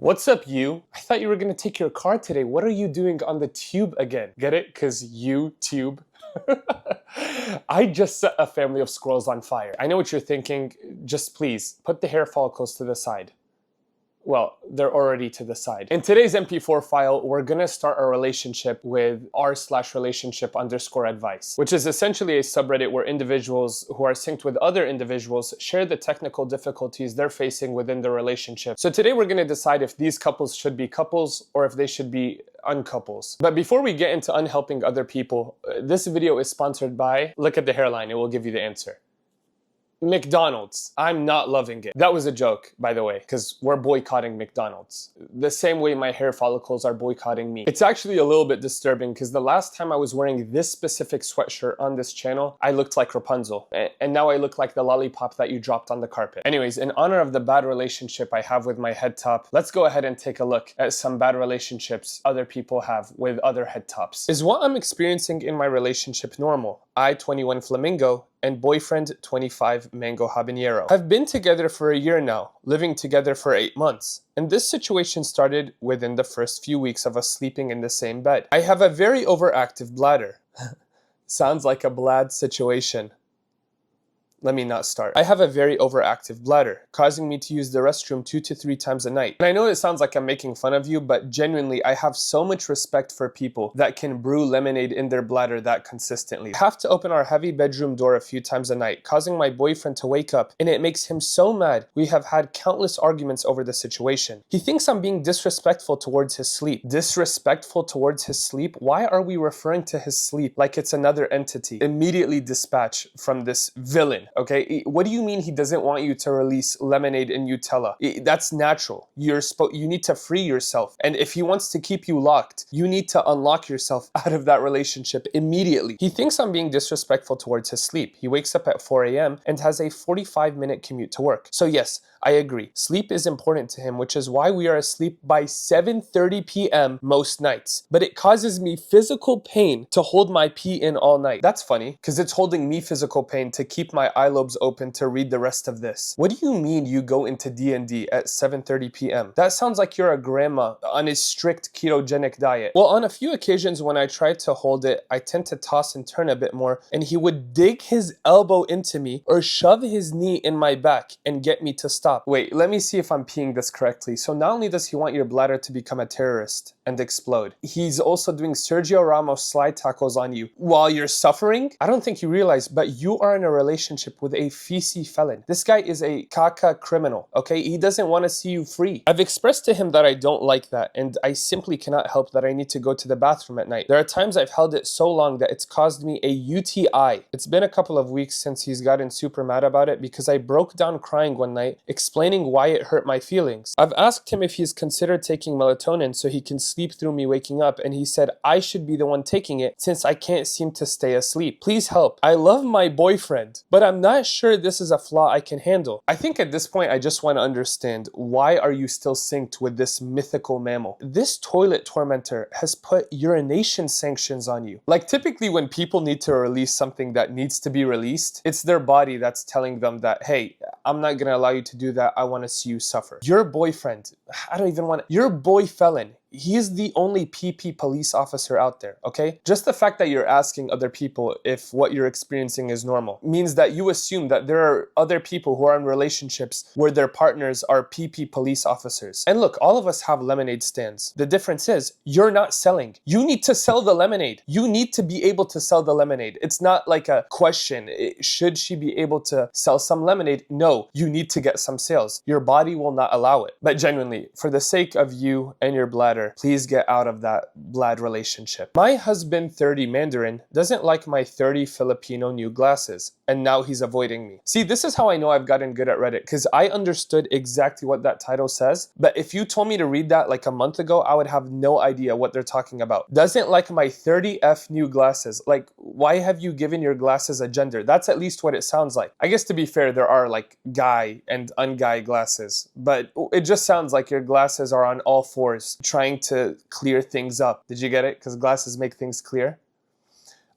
What's up, you? I thought you were gonna take your car today. What are you doing on the tube again? Get it? Cause you tube. I just set a family of squirrels on fire. I know what you're thinking. Just please put the hair follicles to the side. Well, they're already to the side. In today's MP4 file, we're gonna start a relationship with r/relationship_advice, which is essentially a subreddit where individuals who are synced with other individuals share the technical difficulties they're facing within the relationship. So today we're gonna decide if these couples should be couples or if they should be uncouples. But before we get into unhelping other people, this video is sponsored by, look at the hairline, it will give you the answer. McDonald's. I'm not loving it. That was a joke, by the way, because we're boycotting McDonald's. The same way my hair follicles are boycotting me. It's actually a little bit disturbing because the last time I was wearing this specific sweatshirt on this channel, I looked like Rapunzel. And now I look like the lollipop that you dropped on the carpet. Anyways, in honor of the bad relationship I have with my head top, let's go ahead and take a look at some bad relationships other people have with other head tops. Is what I'm experiencing in my relationship normal? I, 21 Flamingo, and boyfriend 25 Mango Habanero have been together for a year now, living together for 8 months. And this situation started within the first few weeks of us sleeping in the same bed. I have a very overactive bladder. Sounds like a blad situation. Let me not start. I have a very overactive bladder, causing me to use the restroom 2 to 3 times a night. And I know it sounds like I'm making fun of you, but genuinely, I have so much respect for people that can brew lemonade in their bladder that consistently. I have to open our heavy bedroom door a few times a night, causing my boyfriend to wake up, and it makes him so mad. We have had countless arguments over the situation. He thinks I'm being disrespectful towards his sleep. Disrespectful towards his sleep? Why are we referring to his sleep like it's another entity? Immediately dispatch from this villain. Okay, what do you mean he doesn't want you to release lemonade and Nutella? That's natural. You need to free yourself. And if he wants to keep you locked, you need to unlock yourself out of that relationship immediately. He thinks I'm being disrespectful towards his sleep. He wakes up at 4 a.m. and has a 45-minute commute to work. So yes, I agree. Sleep is important to him, which is why we are asleep by 7:30 p.m. most nights. But it causes me physical pain to hold my pee in all night. That's funny, because it's holding me physical pain to keep my eye lobes open to read the rest of this. What do you mean you go into D&D at 7:30 p.m.? That sounds like you're a grandma on a strict ketogenic diet. Well, on a few occasions when I try to hold it, I tend to toss and turn a bit more, and he would dig his elbow into me or shove his knee in my back and get me to stop. Wait, let me see if I'm peeing this correctly. So not only does he want your bladder to become a terrorist and explode, he's also doing Sergio Ramos slide tackles on you while you're suffering? I don't think you realize, but you are in a relationship with a feces felon. This guy is a caca criminal, okay? He doesn't want to see you free. I've expressed to him that I don't like that, and I simply cannot help that I need to go to the bathroom at night. There are times I've held it so long that it's caused me a UTI. It's been a couple of weeks since he's gotten super mad about it because I broke down crying one night, explaining why it hurt my feelings. I've asked him if he's considered taking melatonin so he can sleep through me waking up, and he said I should be the one taking it since I can't seem to stay asleep. Please help. I love my boyfriend, but I'm not sure this is a flaw I can handle. I think at this point I just want to understand, why are you still synced with this mythical mammal? This toilet tormentor has put urination sanctions on you. Like, typically when people need to release something that needs to be released, it's their body that's telling them that, hey, I'm not gonna allow you to do that. I want to see you suffer. Your boyfriend, your boy felon, he is the only PP police officer out there, okay? Just the fact that you're asking other people if what you're experiencing is normal means that you assume that there are other people who are in relationships where their partners are PP police officers. And look, all of us have lemonade stands. The difference is you're not selling. You need to sell the lemonade. You need to be able to sell the lemonade. It's not like a question. Should she be able to sell some lemonade? No, you need to get some sales. Your body will not allow it. But genuinely, for the sake of you and your bladder, please get out of that blad relationship. My husband, 30 Mandarin, doesn't like my 30 Filipino new glasses, and now he's avoiding me. See, this is how I know I've gotten good at Reddit, because I understood exactly what that title says, but if you told me to read that like a month ago, I would have no idea what they're talking about. Doesn't like my 30F new glasses. Like, why have you given your glasses a gender? That's at least what it sounds like. I guess to be fair, there are like guy and unguy glasses, but it just sounds like your glasses are on all fours trying to clear things up. Did you get it? Because glasses make things clear.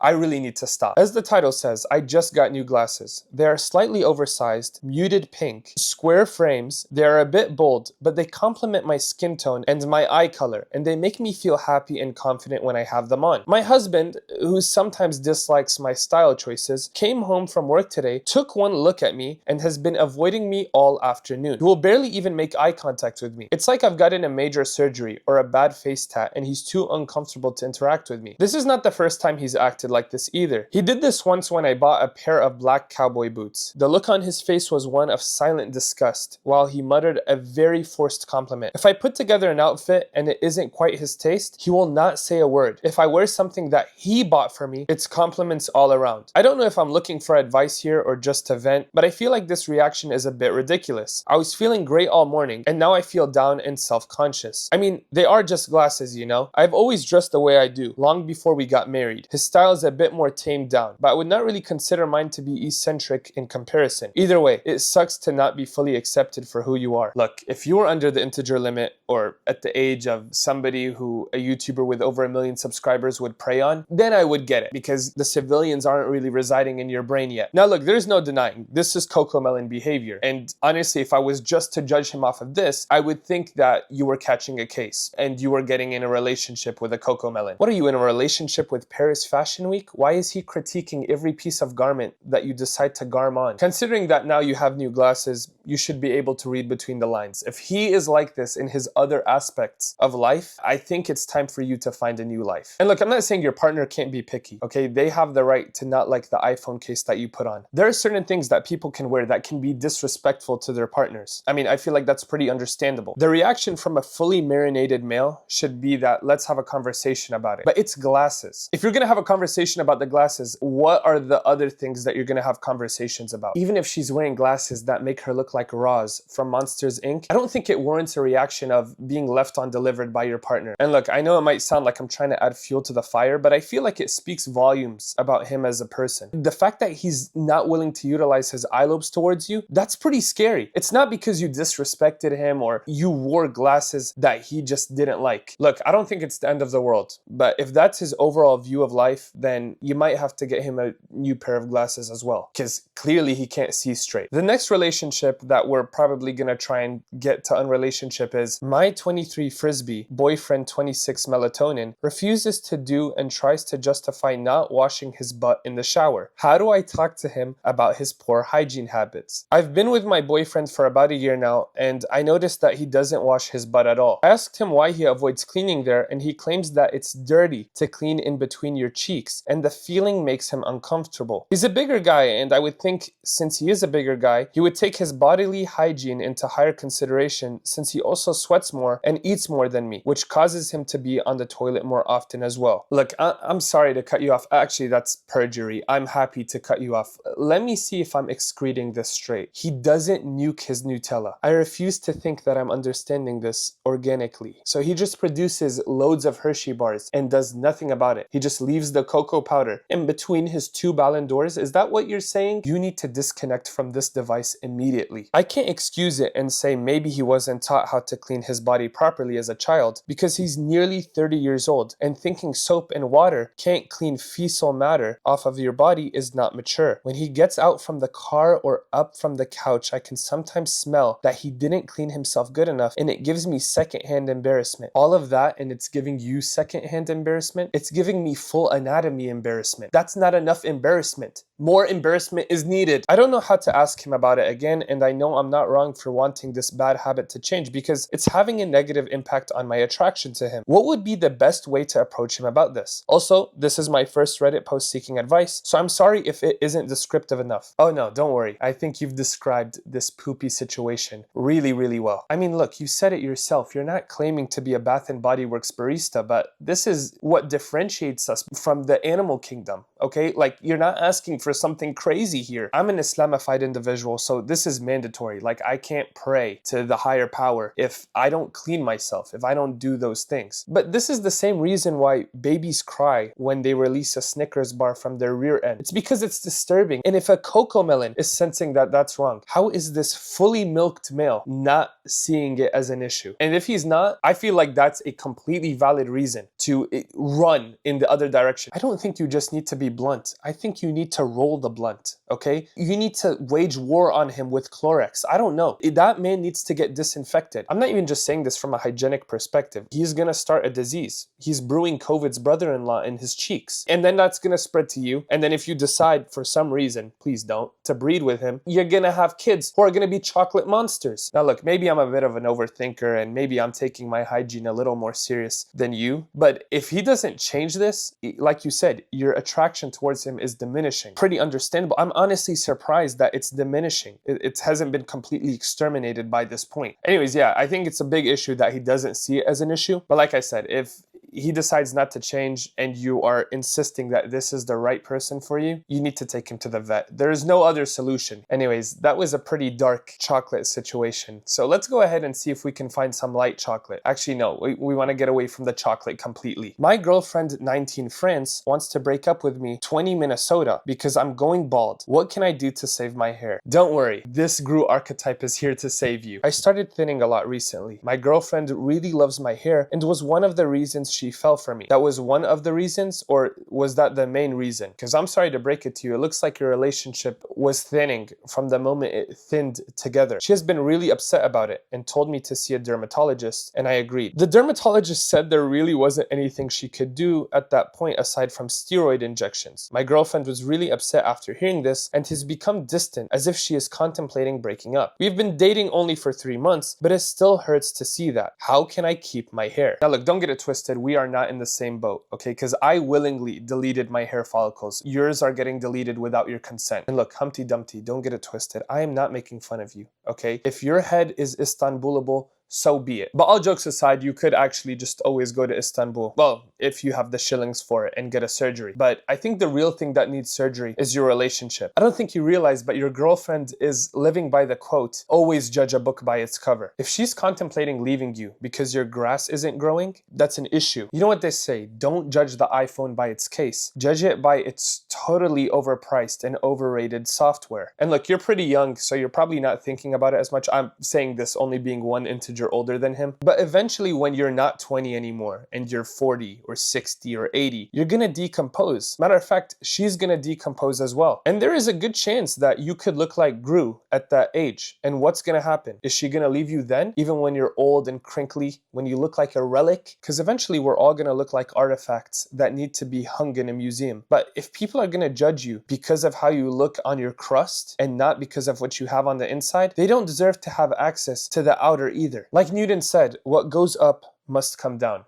I really need to stop. As the title says, I just got new glasses. They are slightly oversized, muted pink, square frames. They are a bit bold, but they complement my skin tone and my eye color, and they make me feel happy and confident when I have them on. My husband, who sometimes dislikes my style choices, came home from work today, took one look at me, and has been avoiding me all afternoon. He will barely even make eye contact with me. It's like I've gotten a major surgery or a bad face tat and he's too uncomfortable to interact with me. This is not the first time he's acted like this either. He did this once when I bought a pair of black cowboy boots. The look on his face was one of silent disgust, while he muttered a very forced compliment. If I put together an outfit and it isn't quite his taste, he will not say a word. If I wear something that he bought for me, it's compliments all around. I don't know if I'm looking for advice here or just to vent, but I feel like this reaction is a bit ridiculous. I was feeling great all morning, and now I feel down and self-conscious. I mean, they are just glasses, you know? I've always dressed the way I do, long before we got married. His style is a bit more tamed down, but I would not really consider mine to be eccentric in comparison. Either way, it sucks to not be fully accepted for who you are. Look, if you were under the integer limit or at the age of somebody who a YouTuber with over 1 million subscribers would prey on, then I would get it, because the civilians aren't really residing in your brain yet. Now look, there's no denying, this is Cocomelon behavior, and honestly, if I was just to judge him off of this, I would think that you were catching a case and you were getting in a relationship with a Cocomelon. What are you, in a relationship with Paris Fashion Week? Why is he critiquing every piece of garment that you decide to garm on? Considering that now you have new glasses, you should be able to read between the lines. If he is like this in his other aspects of life, I think it's time for you to find a new life. And look, I'm not saying your partner can't be picky, okay? They have the right to not like the iPhone case that you put on. There are certain things that people can wear that can be disrespectful to their partners. I mean, I feel like that's pretty understandable. The reaction from a fully marinated male should be that let's have a conversation about it. But it's glasses. If you're gonna have a conversation about the glasses, what are the other things that you're gonna have conversations about? Even if she's wearing glasses that make her look like Roz from Monsters Inc., I don't think it warrants a reaction of being left undelivered by your partner. And look, I know it might sound like I'm trying to add fuel to the fire, but I feel like it speaks volumes about him as a person. The fact that he's not willing to utilize his eye lobes towards you, that's pretty scary. It's not because you disrespected him or you wore glasses that he just didn't like. Look, I don't think it's the end of the world, but if that's his overall view of life, then you might have to get him a new pair of glasses as well, because clearly he can't see straight. The next relationship that we're probably gonna try and get to unrelationship is my 23 Frisbee, boyfriend 26 Melatonin, refuses to do and tries to justify not washing his butt in the shower. How do I talk to him about his poor hygiene habits? I've been with my boyfriend for about a year now, and I noticed that he doesn't wash his butt at all. I asked him why he avoids cleaning there, and he claims that it's dirty to clean in between your cheeks, and the feeling makes him uncomfortable. He's a bigger guy, and I would think since he is a bigger guy, he would take his bodily hygiene into higher consideration, since he also sweats more and eats more than me, which causes him to be on the toilet more often as well. Look, I'm sorry to cut you off. Actually, that's perjury. I'm happy to cut you off. Let me see if I'm excreting this straight. He doesn't nuke his Nutella. I refuse to think that I'm understanding this organically. So he just produces loads of Hershey bars and does nothing about it. He just leaves the cocoa powder in between his two Ballon d'Ors. Is that what you're saying? You need to disconnect from this device immediately. I can't excuse it and say maybe he wasn't taught how to clean his body properly as a child, because he's nearly 30 years old, and thinking soap and water can't clean fecal matter off of your body is not mature. When he gets out from the car or up from the couch, I can sometimes smell that he didn't clean himself good enough, and it gives me secondhand embarrassment. All of that, and it's giving you secondhand embarrassment. It's giving me full anatomy embarrassment. That's not enough embarrassment. More embarrassment is needed. I don't know how to ask him about it again, and I know I'm not wrong for wanting this bad habit to change, because it's having a negative impact on my attraction to him. What would be the best way to approach him about this? Also, this is my first Reddit post seeking advice, so I'm sorry if it isn't descriptive enough. Oh no, don't worry. I think you've described this poopy situation really, really well. I mean, look, you said it yourself. You're not claiming to be a Bath and Body Works barista, but this is what differentiates us from the animal kingdom, okay? Like, you're not asking for something crazy here. I'm an Islamified individual, so this is mandatory. mandatory. Like, I can't pray to the higher power if I don't clean myself, if I don't do those things. But this is the same reason why babies cry when they release a Snickers bar from their rear end. It's because it's disturbing. And if a cocomelon is sensing that that's wrong, how is this fully milked male not seeing it as an issue? And if he's not, I feel like that's a completely valid reason to run in the other direction. I don't think you just need to be blunt. I think you need to roll the blunt, okay? You need to wage war on him with Clorox. I don't know. That man needs to get disinfected. I'm not even just saying this from a hygienic perspective. He's gonna start a disease. He's brewing COVID's brother-in-law in his cheeks. And then that's gonna spread to you. And then if you decide for some reason, please don't, to breed with him, you're gonna have kids who are gonna be chocolate monsters. Now look, maybe I'm a bit of an overthinker and maybe I'm taking my hygiene a little more serious than you, but if he doesn't change this, like you said, your attraction towards him is diminishing. Pretty understandable. I'm honestly surprised that it's diminishing. It hasn't been completely exterminated by this point. Anyways, yeah, I think it's a big issue that he doesn't see it as an issue. But like I said, if he decides not to change and you are insisting that this is the right person for you, you need to take him to the vet. There is no other solution. Anyways, that was a pretty dark chocolate situation. So let's go ahead and see if we can find some light chocolate. Actually, no, we want to get away from the chocolate completely. My girlfriend, 19 France, wants to break up with me, 20 Minnesota, because I'm going bald. What can I do to save my hair? Don't worry, this Gru archetype is here to save you. I started thinning a lot recently. My girlfriend really loves my hair and was one of the reasons she fell for me. That was one of the reasons, or was that the main reason? Because I'm sorry to break it to you, it looks like your relationship was thinning from the moment it thinned together. She has been really upset about it and told me to see a dermatologist, and I agreed. The dermatologist said there really wasn't anything she could do at that point aside from steroid injections. My girlfriend was really upset after hearing this and has become distant, as if she is contemplating breaking up. We've been dating only for 3 months, but it still hurts to see that. How can I keep my hair? Now look, don't get it twisted, we are not in the same boat, okay? Because I willingly deleted my hair follicles. Yours are getting deleted without your consent. And look, Humpty Dumpty, don't get it twisted. I am not making fun of you, okay? If your head is Istanbulable, so be it. But all jokes aside, you could actually just always go to Istanbul. Well, if you have the shillings for it and get a surgery. But I think the real thing that needs surgery is your relationship. I don't think you realize, but your girlfriend is living by the quote, always judge a book by its cover. If she's contemplating leaving you because your grass isn't growing, that's an issue. You know what they say, don't judge the iPhone by its case. Judge it by its totally overpriced and overrated software. And look, you're pretty young, so you're probably not thinking about it as much. I'm saying this only being one integer older than him. But eventually when you're not 20 anymore and you're 40 or 60 or 80, you're gonna decompose. Matter of fact, she's gonna decompose as well. And there is a good chance that you could look like Gru at that age. And what's gonna happen? Is she gonna leave you then? Even when you're old and crinkly, when you look like a relic? Because eventually we're all gonna look like artifacts that need to be hung in a museum. But if people are gonna judge you because of how you look on your crust and not because of what you have on the inside, they don't deserve to have access to the outer either. Like Newton said, what goes up must come down.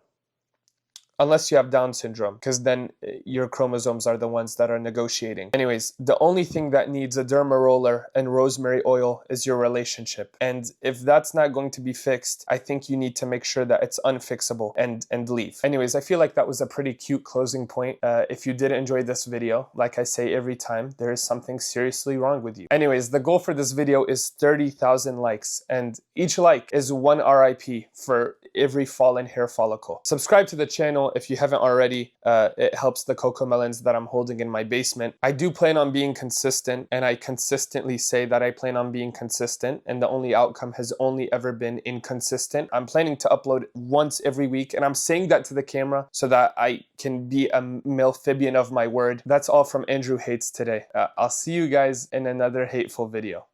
Unless you have Down syndrome, because then your chromosomes are the ones that are negotiating. Anyways, the only thing that needs a derma roller and rosemary oil is your relationship. And if that's not going to be fixed, I think you need to make sure that it's unfixable and leave. Anyways, I feel like that was a pretty cute closing point. If you did enjoy this video, like I say every time, there is something seriously wrong with you. Anyways, the goal for this video is 30,000 likes, and each like is one RIP for every fallen hair follicle. Subscribe to the channel if you haven't already. It helps the cocomelons that I'm holding in my basement. I do plan on being consistent, and I consistently say that I plan on being consistent, and the only outcome has only ever been inconsistent. I'm planning to upload once every week, and I'm saying that to the camera so that I can be a Malphibian of my word. That's all from Andrew Hates today. I'll see you guys in another hateful video.